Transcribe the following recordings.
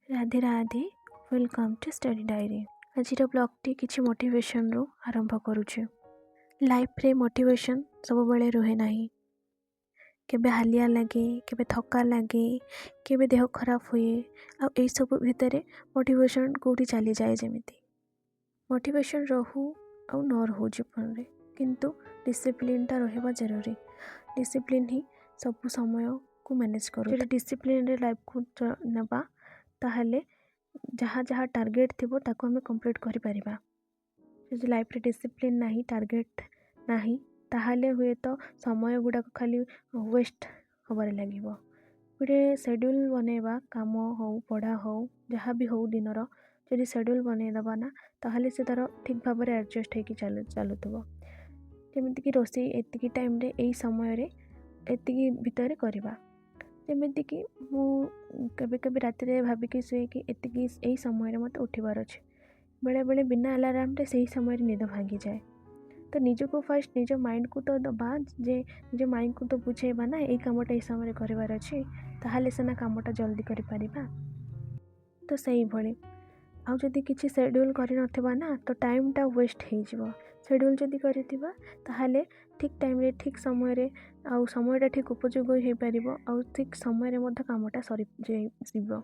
Radhe Radhe welcome to study diary. आज ब्लॉगटी किसी मोटिवेशन रू आरंभ करुचे। लाइफ रे मोटिवेशन सब बेले रुहे नहीं। केबे हालिया लगे, केबे थका लगे, केबे देह खराब हुए। आ सब भितर मोटिवेशन कोठी चली जाए जमीती। मोटिवेशन रहू आ न रहू जीवन रे, किंतु डिसिप्लिन टा रहबा जरूरी। डिसिप्लिन ही सब समय को मैनेज करू। जो डिसिप्लिन रे लाइफ को नबा ताहले जहाँ जहाँ टार्गेट थिबो ताको हमें कंप्लीट करि परिबा। जो लाइफ रे डिसिप्लिन नाही, टार्गेट नाही, ताहले हुए तो समय गुडा खाली वेस्ट हबारे लागिबो। गोटे शेड्यूल बनेबा, काम हो, पढ़ा हो, जहाँ भी हो दिनर जदि शेड्यूल बने दबा ना ताहले से तार ठीक भाव में एडजस्ट होगी चलुथबो। जेमिति कि रोषे एतिकी टाइम रे एई समय रे एतिकी भितर करबा। जेमिति कि मु केबे केबे राति रे भाबिकी सुए कि एतिकी एई समय रे मते उठिबार अछि। बेले बेले बिना अलार्म रे सही समय रे निद भागी जाए। तो निज को फास्ट निज माइंड को तो दबा, जे निज माइंड को तो बुझेबा ना एई कामटा एई समय रे करबार अछि, ताहाले सेना कामटा जल्दी करि परिबा। तो सही भली आउ जदि किछि शेड्यूल करि नथिबा ना तो टाइमटा वेस्ट हो जिवो। शेड्यूल जदि करिथिबा ताहाले ठीक टाइम रे ठीक समय रे आउ समयटा ठीक उपयोग हो पारिबो, आउ ठीक समय रे मध्य कामटा सरी जिवो।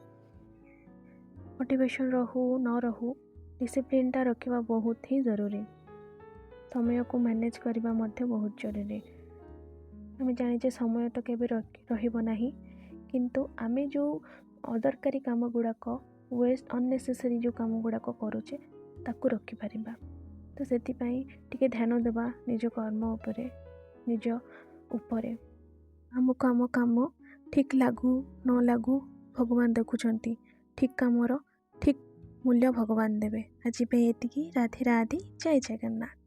मोटिवेशन रहू न रहू डिसिप्लिन टा रखिबा बहुत ही जरूरी। समय को मैनेज करबा मध्य बहुत जरूरी। आमे जानिचे समय तो केबे रहिबो नाही, किंतु आमे जो अदरकारी काम गुड़ाक वेस्ट अननेसेसरी जो काम गुड़ाक करूचे ताकू रखि परिबा। तो सेति पई टिके ध्यान देबा निज कर्म उपरे, निज उपरे। आमको आम काम ठीक लागू न लागू भगवान देखुचंती। ठीक कामर ठीक मूल्य भगवान देवे। आज पे एतिकी। राधे राधे, जय जगन्नाथ।